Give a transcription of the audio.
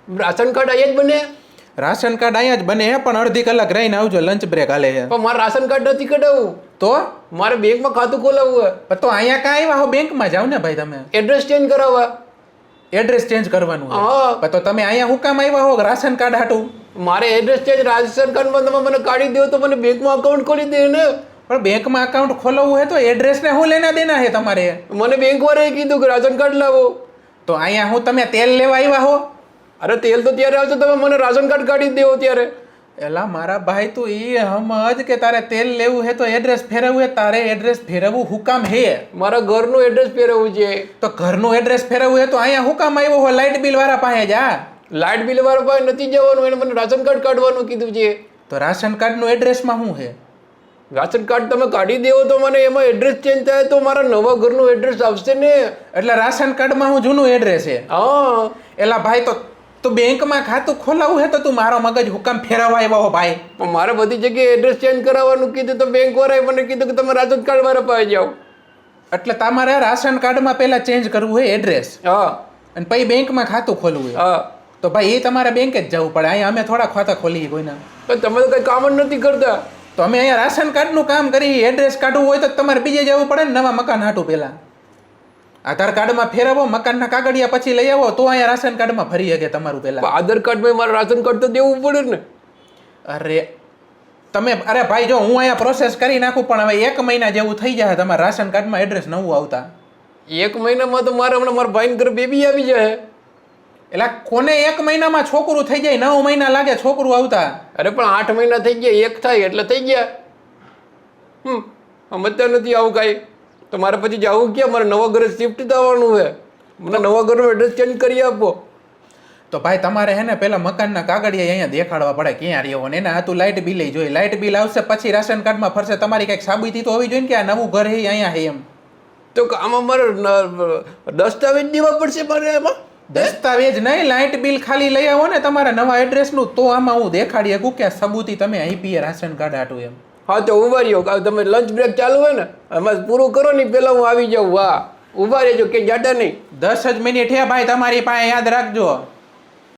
Ration card અહીંયા જ બને? રાશન કાર્ડ અહીંયા જ બને પણ અડધી કલાક રહીને આવજો, લંચ બ્રેક હાલે છે. પણ મારે રાશન કાર્ડ નથી કઢાવવું. તો મારે બેંકમાં ખાતું ખોલાવવું છે. તો અહીંયા કાંઈ આવ્યા હો, બેંકમાં જાવ ને ભાઈ તમે. એડ્રેસ ચેન્જ કરાવવા. એડ્રેસ ચેન્જ કરવાનું છે. હા. પણ તો તમે અહીંયા હું કામ આવ્યા હો રાશન કાર્ડ હાટું? મારે એડ્રેસ ચેન્જ રાશન કાર્ડમાં તમે મને કાઢી દો તો મને બેંકમાં અકાઉન્ટ ખોલી દે ને. પણ બેંકમાં અકાઉન્ટ ખોલાવવું હોય તો એડ્રેસને શું લેના દેના છે તમારે? મને બેંક વાળાએ કીધું કે રાશન કાર્ડ લાવો. તો અહીંયા હું તમે તેલ લેવા આવ્યા હો? અરે તેલ તો ત્યારે આવશે તમે મને રાશન કાર્ડ કાઢી દેવો ત્યારે. એલા મારા ભાઈ તું ઈ સમજ કે તારે તેલ લેવું હે તો એડ્રેસ ફેરવવું હે, તારે એડ્રેસ ફેરવવું હું કામ હે? મારા ઘરનું એડ્રેસ ફેરવવું છે. તો ઘરનું એડ્રેસ ફેરવવું હે તો અહીંયા હું કામ આવ્યો હો? લાઇટ બિલ વાળા પાસે જા. લાઇટ બિલ વાળા પાસે નથી જવાનું, એને મને રાશન કાર્ડ કાઢવાનું કીધું છે. તો રાશન કાર્ડનું એડ્રેસમાં શું છે? રાશન કાર્ડ તમે કાઢી દેવો તો મને એમાં એડ્રેસ ચેન્જ થાય તો મારા નવા ઘરનું એડ્રેસ આવશે ને. એટલે રાશન કાર્ડમાં હું જૂનું એડ્રેસ છે? હા. એલા ભાઈ તો બેંકમાં ખાતું ખોલાવવું હે તો તું મારો મગજ હુકામ ફેરવવા આવ્યો હો ભાઈ? પણ મારે બધી જગ્યાએ એડ્રેસ ચેન્જ કરાવવાનું કીધું તો બેંક વાળાએ મને કીધું કે તમે રાશન કાર્ડ વાળા પાસે જાઓ. એટલે તમારે રાશન કાર્ડમાં પહેલા ચેન્જ કરવું હોય એડ્રેસ, હા. અને પછી બેંકમાં ખાતું ખોલવું હોય. હા. તો ભાઈ એ તમારે બેંકે જ જવું પડે. અહીંયા અમે થોડા ખાતા ખોલીએ કોઈના. તો તમે તો કઈ કામ જ નથી કરતા. તો અમે અહીંયા રાશન કાર્ડનું કામ કરીએ. એડ્રેસ કાઢવું હોય તો તમારે બીજે જવું પડે ને, નવા મકાન હાટું પહેલા આધાર કાર્ડમાં ફેરવો, મકાનના કાગળિયા પછી લઈ આવો તો અહીંયા રાશન કાર્ડમાં ફરી શકે તમારું પહેલા. આધાર કાર્ડમાં મારે રાશન કાર્ડ તો દેવું પડે ને. અરે અરે ભાઈ જો હું અહીંયા પ્રોસેસ કરી નાખું પણ હવે 1 મહિના જેવું થઈ જાય તમારા રાશન કાર્ડમાં એડ્રેસ નવું આવતા. 1 મહિનામાં તો મારે હમણાં મારા ભાઈને ઘરે બેબી આવી જાય. એટલે કોને 1 મહિનામાં છોકરું થઈ જાય? 9 મહિના લાગે છોકરું આવતા. અરે પણ 8 મહિના થઈ ગયા, 1 થાય એટલે થઈ ગયા. સમજતા નથી આવું કાંઈ. તો મારે પછી જવું ક્યાં? મારે નવા ઘરે શિફ્ટ થવાનું છે. મને નવા ઘરનું એડ્રેસ ચેન્જ કરી આપો. તો ભાઈ તમારે હે ને પેલા મકાનના કાગળિયા અહીંયા દેખાડવા પડે ક્યાં રહ્યો ને એના હાથું લાઇટ બિલ જોઈએ. લાઇટ બિલ આવશે પછી રાશન કાર્ડમાં ફરશે. તમારી કંઈક સાબિતી તો હોવી જોઈએ ને કે આ નવું ઘર હે અહીંયા હે એમ. તો આમાં મારે દસ્તાવેજ દેવા પડશે મારે એમાં? દસ્તાવેજ નહીં, લાઇટ બિલ ખાલી લઈ આવો ને તમારા નવા એડ્રેસનું તો આમાં હું દેખાડી શકું કે સબૂતી તમે આપીએ રાશન કાર્ડ હાટું એમ. હા તો ઉભા રહ્યો. તમે લંચ બ્રેક ચાલુ હોય ને એમાં પૂરું કરો ને પહેલાં હું આવી જાઉં. વાહ ઉભા રહેજો કે જાડા નહીં. 10 જ મિનિટ હે ભાઈ તમારી પાસે, યાદ રાખજો.